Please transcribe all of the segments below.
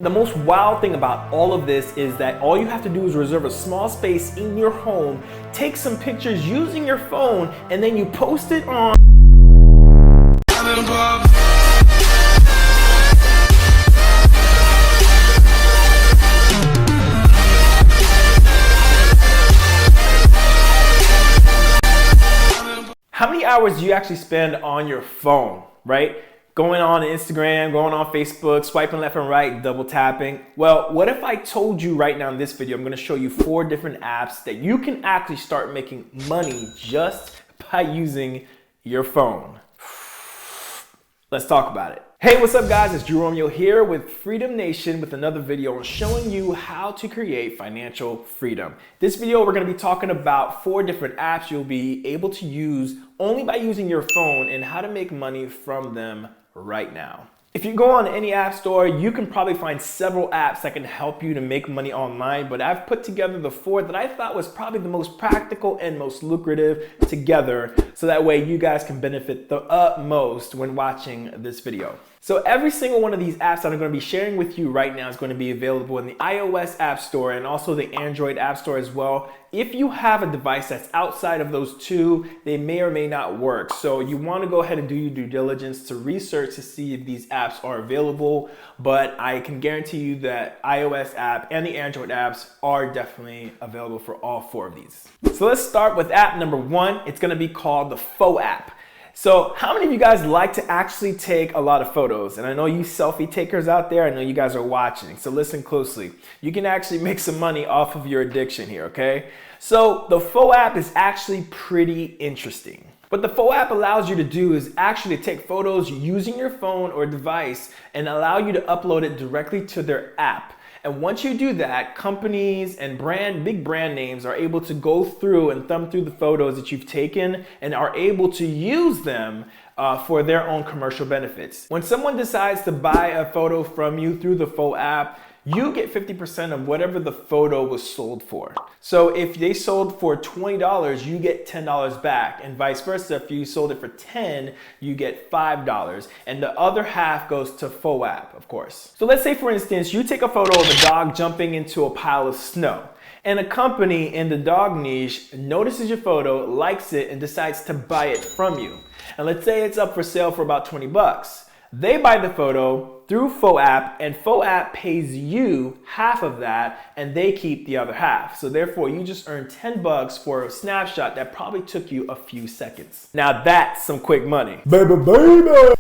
The most wild thing about all of this is that all you have to do is reserve a small space in your home, take some pictures using your phone, and then you post it on. How many hours do you actually spend on your phone, right? Going on Instagram, going on Facebook, swiping left and right, double tapping. Well, what if I told you right now in this video, I'm gonna show you 4 different apps that you can actually start making money just by using your phone. Let's talk about it. Hey, what's up guys? It's Romeo here with Freedom Nation with another video on showing you how to create financial freedom. This video, we're gonna be talking about 4 different apps you'll be able to use only by using your phone and how to make money from them right now. If you go on any app store, you can probably find several apps that can help you to make money online, but I've put together the 4 that I thought was probably the most practical and most lucrative together, so that way you guys can benefit the utmost when watching this video. So every single one of these apps that I'm going to be sharing with you right now is going to be available in the iOS App Store and also the Android App Store as well. If you have a device that's outside of those 2, they may or may not work. So you want to go ahead and do your due diligence to research to see if these apps are available. But I can guarantee you that iOS app and the Android apps are definitely available for all 4 of these. So let's start with app number 1. It's going to be called the Faux app. So how many of you guys like to actually take a lot of photos? And I know you selfie takers out there, I know you guys are watching, so listen closely. You can actually make some money off of your addiction here, okay? So the Faux app is actually pretty interesting. What the Faux app allows you to do is actually take photos using your phone or device and allow you to upload it directly to their app. And once you do that, companies and big brand names are able to go through and thumb through the photos that you've taken and are able to use them for their own commercial benefits. When someone decides to buy a photo from you through the Faux app, you get 50% of whatever the photo was sold for. So if they sold for $20, you get $10 back, and vice versa. If you sold it for $10, you get $5, and the other half goes to Faux app, of course. So let's say, for instance, you take a photo of a dog jumping into a pile of snow, and a company in the dog niche notices your photo, likes it, and decides to buy it from you. And let's say it's up for sale for about 20 bucks. They buy the photo through Faux app, and Faux app pays you half of that, and they keep the other half. So therefore, you just earn 10 bucks for a snapshot that probably took you a few seconds. Now that's some quick money. Baby.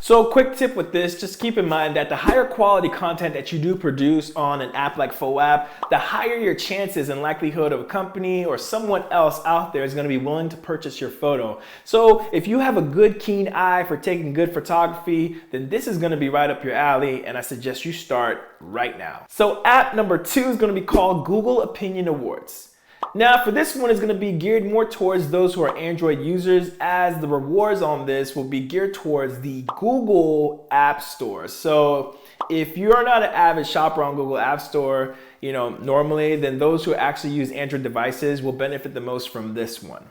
So quick tip with this, just keep in mind that the higher quality content that you do produce on an app like Faux app, the higher your chances and likelihood of a company or someone else out there is going to be willing to purchase your photo. So if you have a good keen eye for taking good photography, then this is going to be right up your alley, and I suggest you start right now. So app number 2 is going to be called Google Opinion Awards. Now for this one is going to be geared more towards those who are Android users, as the rewards on this will be geared towards the Google App Store. So if you are not an avid shopper on Google App Store, normally, then those who actually use Android devices will benefit the most from this one.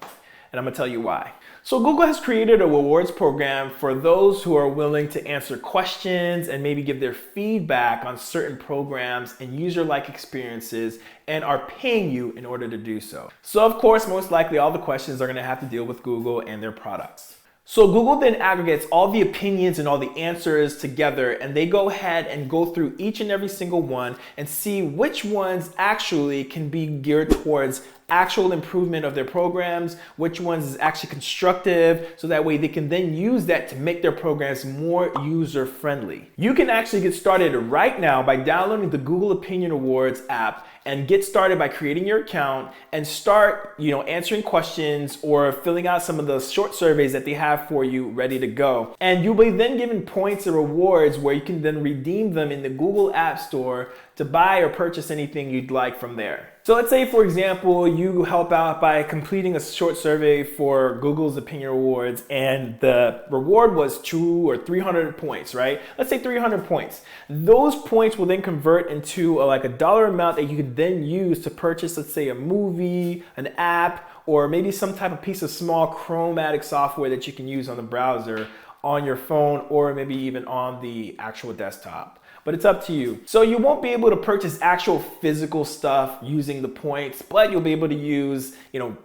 And I'm gonna tell you why. So Google has created a rewards program for those who are willing to answer questions and maybe give their feedback on certain programs and user-like experiences, and are paying you in order to do so. So of course, most likely all the questions are gonna have to deal with Google and their products. So Google then aggregates all the opinions and all the answers together, and they go ahead and go through each and every single one and see which ones actually can be geared towards actual improvement of their programs, which ones is actually constructive, so that way they can then use that to make their programs more user-friendly. You can actually get started right now by downloading the Google Opinion Awards app and get started by creating your account and start, answering questions or filling out some of the short surveys that they have for you ready to go. And you'll be then given points and rewards where you can then redeem them in the Google App Store to buy or purchase anything you'd like from there. So let's say, for example, you help out by completing a short survey for Google's Opinion Awards, and the reward was 200 or 300 points, right? Let's say 300 points. Those points will then convert into a dollar amount that you could then use to purchase, let's say, a movie, an app, or maybe some type of piece of small chromatic software that you can use on the browser, on your phone, or maybe even on the actual desktop. but it's up to you. So you won't be able to purchase actual physical stuff using the points, but you'll be able to use,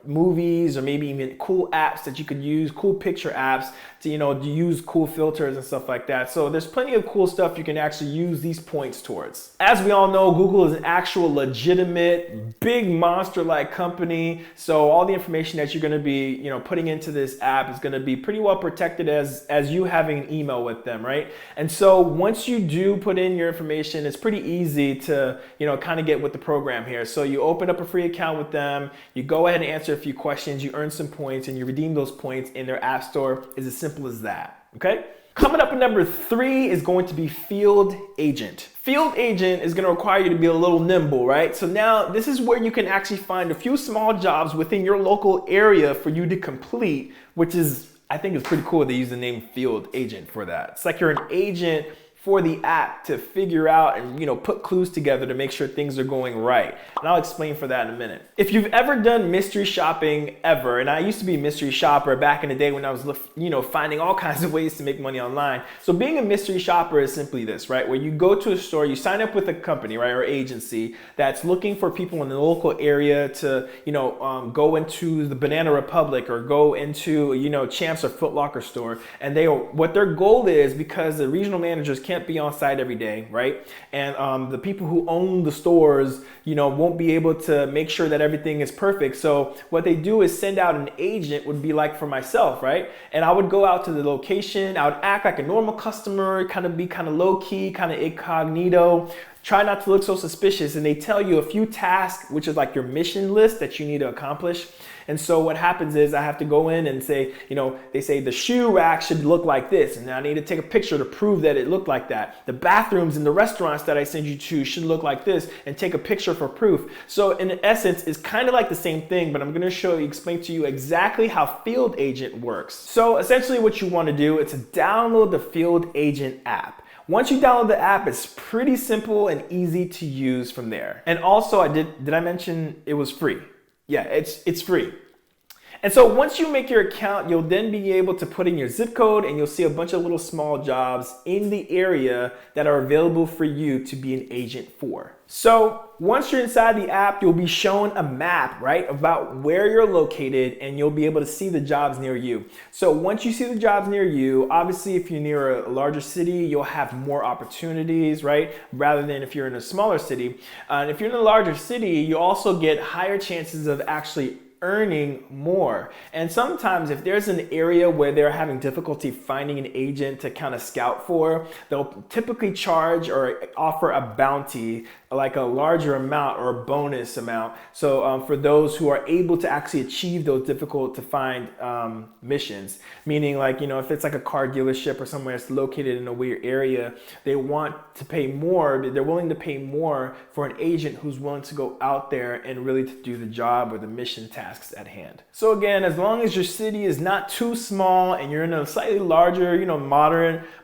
movies or maybe even cool apps that you could use, cool picture apps to, to use cool filters and stuff like that. So there's plenty of cool stuff you can actually use these points towards. As we all know, Google is an actual legitimate big monster-like company. So all the information that you're going to be, putting into this app is going to be pretty well protected as you having an email with them, right? And so once you do put in your information, it's pretty easy to, kind of get with the program here. So you open up a free account with them, you go ahead and answer a few questions, you earn some points, and you redeem those points in their app store. It's as simple as that, okay? Coming up at number 3 is going to be Field Agent. Field Agent is going to require you to be a little nimble, right? So now this is where you can actually find a few small jobs within your local area for you to complete, which is, I think it's pretty cool they use the name Field Agent for that. It's like you're an agent for the app to figure out and put clues together to make sure things are going right. And I'll explain for that in a minute. If you've ever done mystery shopping ever, and I used to be a mystery shopper back in the day when I was finding all kinds of ways to make money online. So being a mystery shopper is simply this, right? Where you go to a store, you sign up with a company, right, or agency that's looking for people in the local area to go into the Banana Republic or go into Champs or Foot Locker store, and what their goal is, because the regional managers can't be on site every day, right? And the people who own the stores, won't be able to make sure that everything is perfect. So what they do is send out an agent, would be like for myself, right? And I would go out to the location, I would act like a normal customer, be low key, kind of incognito, try not to look so suspicious, and they tell you a few tasks, which is like your mission list that you need to accomplish. And so what happens is I have to go in and say, they say the shoe rack should look like this, and I need to take a picture to prove that it looked like that. The bathrooms in the restaurants that I send you to should look like this, and take a picture for proof. So in essence, it's kind of like the same thing, but I'm going to explain to you exactly how Field Agent works. So essentially what you want to do is to download the Field Agent app. Once you download the app, it's pretty simple and easy to use from there. And also, did I mention it was free? Yeah, it's free. And so once you make your account, you'll then be able to put in your zip code, and you'll see a bunch of little small jobs in the area that are available for you to be an agent for. So once you're inside the app, you'll be shown a map, right, about where you're located, and you'll be able to see the jobs near you. So once you see the jobs near you, obviously if you're near a larger city, you'll have more opportunities, right, rather than if you're in a smaller city. And if you're in a larger city, you also get higher chances of actually earning more. And sometimes if there's an area where they're having difficulty finding an agent to kind of scout for, they'll typically charge or offer a bounty, like a larger amount or a bonus amount. So for those who are able to actually achieve those difficult to find missions, meaning like, if it's like a car dealership or somewhere that's located in a weird area, they want to pay more, they're willing to pay more for an agent who's willing to go out there and really to do the job or the mission tasks at hand. So again, as long as your city is not too small and you're in a slightly larger,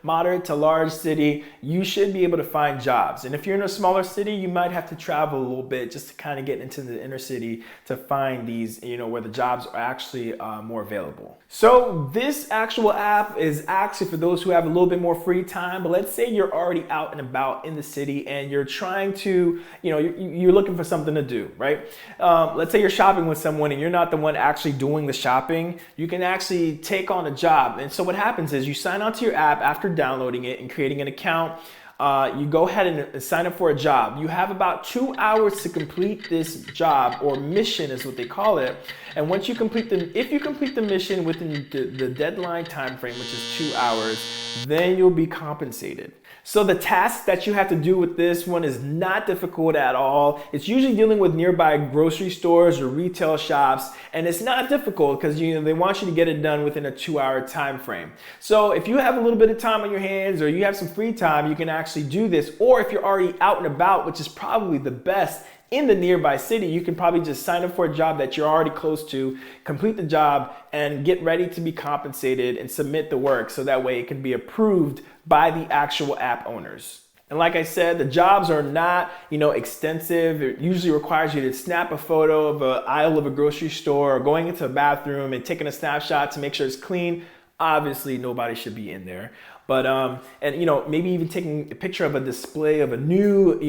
moderate to large city, you should be able to find jobs. And if you're in a smaller city, you might have to travel a little bit just to kind of get into the inner city to find these, where the jobs are actually more available. So this actual app is actually for those who have a little bit more free time, but let's say you're already out and about in the city and you're trying to, you're looking for something to do, right? Let's say you're shopping with someone and you're not the one actually doing the shopping. You can actually take on a job. And so what happens is you sign onto your app after downloading it and creating an account. You go ahead and sign up for a job. You have about 2 hours to complete this job, or mission is what they call it. And once you complete if you complete the mission within the deadline time frame, which is 2 hours, then you'll be compensated. So the task that you have to do with this one is not difficult at all. It's usually dealing with nearby grocery stores or retail shops, and it's not difficult because they want you to get it done within a 2 hour time frame. So if you have a little bit of time on your hands or you have some free time, you can actually do this. Or if you're already out and about, which is probably the best, in the nearby city, you can probably just sign up for a job that you're already close to, complete the job, and get ready to be compensated and submit the work so that way it can be approved by the actual app owners. And like I said, the jobs are not, extensive. It usually requires you to snap a photo of an aisle of a grocery store or going into a bathroom and taking a snapshot to make sure it's clean. Obviously, nobody should be in there. But and maybe even taking a picture of a display of a new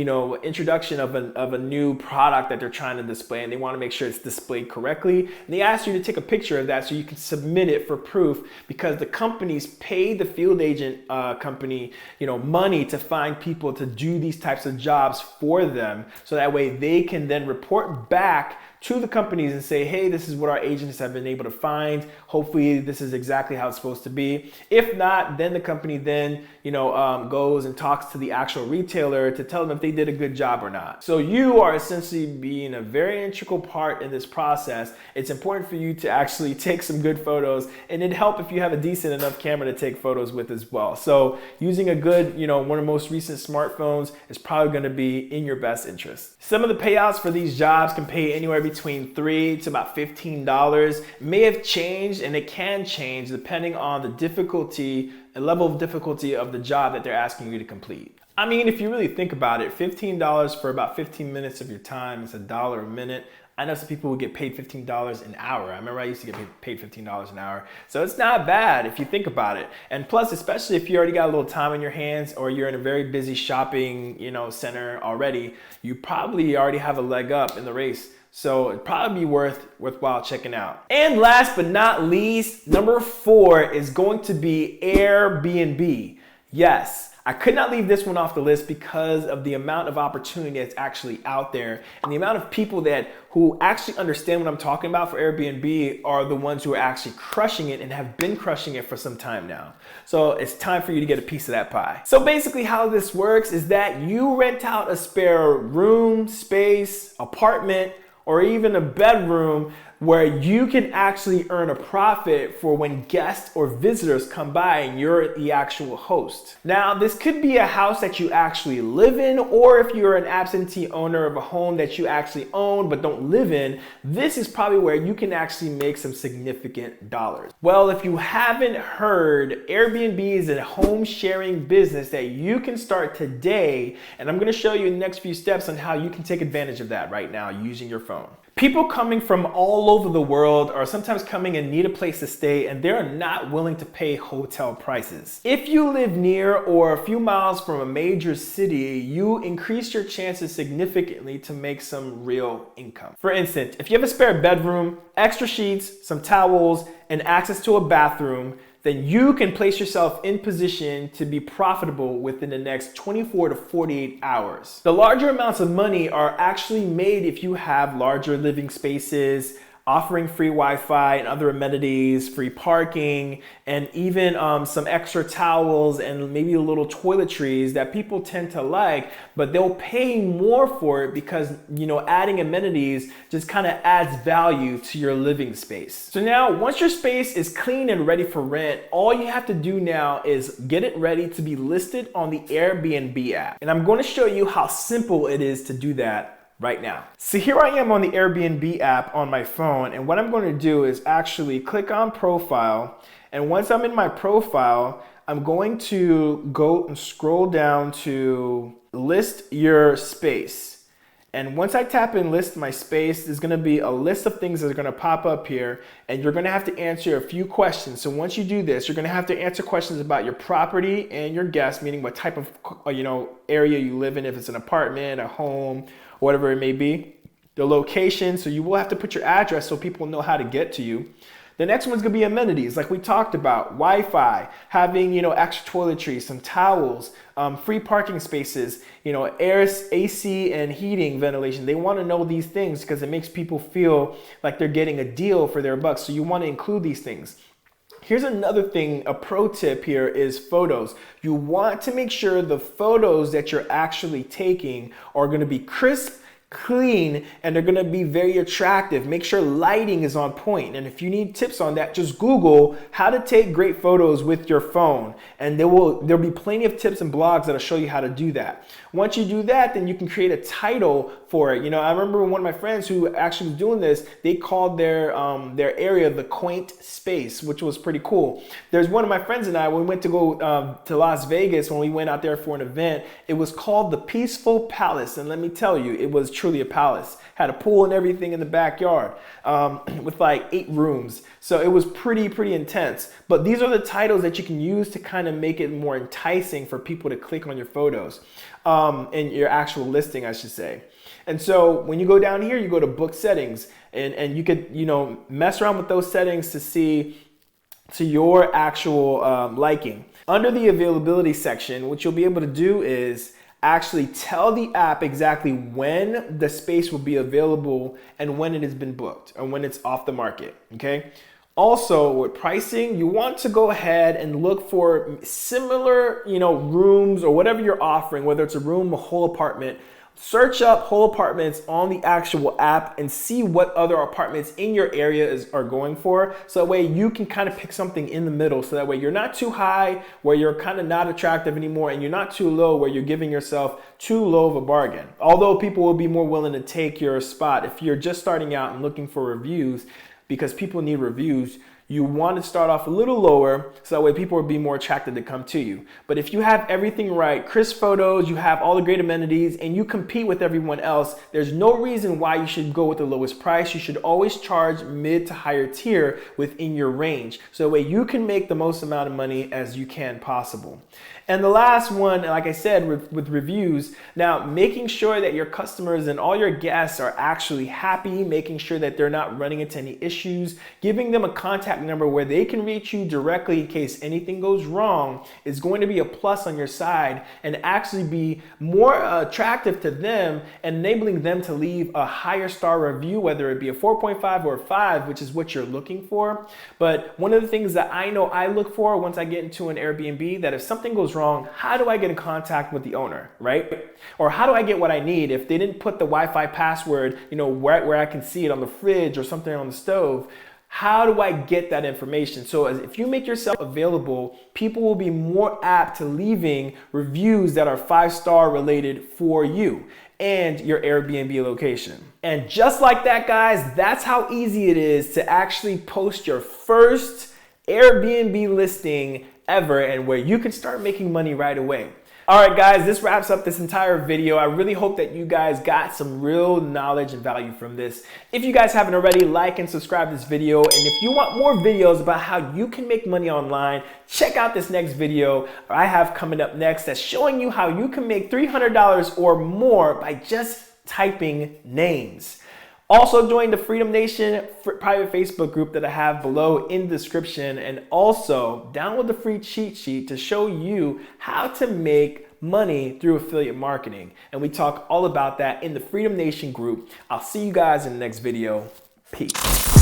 introduction of a new product that they're trying to display, and they want to make sure it's displayed correctly. And they ask you to take a picture of that so you can submit it for proof, because the companies pay the field agent company money to find people to do these types of jobs for them, so that way they can then report back to the companies and say, hey, this is what our agents have been able to find. Hopefully this is exactly how it's supposed to be. If not, then the company then goes and talks to the actual retailer to tell them if they did a good job or not. So you are essentially being a very integral part in this process. It's important for you to actually take some good photos, and it'd help if you have a decent enough camera to take photos with as well. So using a good, one of the most recent smartphones is probably going to be in your best interest. Some of the payouts for these jobs can pay anywhere between $3 to about $15. It may have changed, and it can change depending on the difficulty and level of difficulty of the job that they're asking you to complete. I mean, if you really think about it, $15 for about 15 minutes of your time is $1 a minute. I know some people would get paid $15 an hour. I remember I used to get paid $15 an hour. So it's not bad if you think about it. And plus, especially if you already got a little time in your hands, or you're in a very busy shopping, center already, you probably already have a leg up in the race. So it'd probably be worthwhile checking out. And last but not least, number 4 is going to be Airbnb. Yes, I could not leave this one off the list because of the amount of opportunity that's actually out there, and the amount of people who actually understand what I'm talking about for Airbnb are the ones who are actually crushing it and have been crushing it for some time now. So it's time for you to get a piece of that pie. So basically how this works is that you rent out a spare room, space, apartment, or even a bedroom where you can actually earn a profit for when guests or visitors come by and you're the actual host. Now, this could be a house that you actually live in, or if you're an absentee owner of a home that you actually own but don't live in, this is probably where you can actually make some significant dollars. Well, if you haven't heard, Airbnb is a home sharing business that you can start today, and I'm going to show you in the next few steps on how you can take advantage of that right now using your phone. People coming from all over the world are sometimes coming and need a place to stay, and they're not willing to pay hotel prices. If you live near or a few miles from a major city, you increase your chances significantly to make some real income. For instance, if you have a spare bedroom, extra sheets, some towels, and access to a bathroom, then you can place yourself in position to be profitable within the next 24 to 48 hours. The larger amounts of money are actually made if you have larger living spaces, offering free Wi-Fi and other amenities, free parking, and even some extra towels and maybe a little toiletries that people tend to like, but they'll pay more for it because, adding amenities just kind of adds value to your living space. So now, once your space is clean and ready for rent, all you have to do now is get it ready to be listed on the Airbnb app. And I'm going to show you how simple it is to do that right now. So here I am on the Airbnb app on my phone, and what I'm going to do is actually click on profile, and once I'm in my profile, I'm going to go and scroll down to list your space. And once I tap in list my space, there's going to be a list of things that are going to pop up here, and you're going to have to answer a few questions. So once you do this, you're going to have to answer questions about your property and your guests, meaning what type of area you live in, if it's an apartment, a home, whatever it may be. The location, so you will have to put your address so people know how to get to you. The next one's gonna be amenities, like we talked about, Wi-Fi, having extra toiletries, some towels, free parking spaces, air, AC, and heating, ventilation. They want to know these things because it makes people feel like they're getting a deal for their bucks. So you want to include these things. Here's another thing, a pro tip here is photos. You want to make sure the photos that you're actually taking are going to be crisp, clean, and they're going to be very attractive. Make sure lighting is on point. And if you need tips on that, just Google how to take great photos with your phone, and there'll be plenty of tips and blogs that'll show you how to do that. Once you do that, then you can create a title for it. I remember one of my friends who actually was doing this, they called their area the Quaint Space, which was pretty cool. There's one of my friends and I, when we went to go to Las Vegas, when we went out there for an event, it was called the Peaceful Palace. And let me tell you, it was truly a palace. Had a pool and everything in the backyard, with like 8 rooms. So it was pretty intense. But these are the titles that you can use to kind of make it more enticing for people to click on your photos, and your actual listing, I should say. And so when you go down here, you go to book settings, and you could, you know, mess around with those settings to see to your actual liking. Under the availability section, what you'll be able to do is actually tell the app exactly when the space will be available and when it has been booked or when it's off the market, okay? Also, with pricing, you want to go ahead and look for similar, you know, rooms or whatever you're offering, whether it's a room, a whole apartment. Search up whole apartments on the actual app and see what other apartments in your area are going for. So that way you can kind of pick something in the middle. So that way you're not too high where you're kind of not attractive anymore, and you're not too low where you're giving yourself too low of a bargain. Although people will be more willing to take your spot if you're just starting out and looking for reviews, because people need reviews. You want to start off a little lower so that way people will be more attracted to come to you. But if you have everything right, crisp photos, you have all the great amenities, and you compete with everyone else, there's no reason why you should go with the lowest price. You should always charge mid to higher tier within your range, so that way you can make the most amount of money as you can possible. And the last one, like I said, with reviews, now making sure that your customers and all your guests are actually happy, making sure that they're not running into any issues, giving them a contact number where they can reach you directly in case anything goes wrong is going to be a plus on your side and actually be more attractive to them, enabling them to leave a higher star review, whether it be a 4.5 or a 5, which is what you're looking for. But one of the things that I know I look for once I get into an Airbnb, that if something goes wrong, how do I get in contact with the owner, right? Or how do I get what I need if they didn't put the Wi-Fi password, you know, where I can see it on the fridge or something on the stove? How do I get that information? So if you make yourself available, people will be more apt to leaving reviews that are 5-star related for you and your Airbnb location. And just like that, guys, that's how easy it is to actually post your first Airbnb listing ever, and where you can start making money right away. All right, guys, this wraps up this entire video. I really hope that you guys got some real knowledge and value from this. If you guys haven't already, like and subscribe to this video. And if you want more videos about how you can make money online, check out this next video I have coming up next that's showing you how you can make $300 or more by just typing names. Also join the Freedom Nation private Facebook group that I have below in the description, and also download the free cheat sheet to show you how to make money through affiliate marketing. And we talk all about that in the Freedom Nation group. I'll see you guys in the next video. Peace.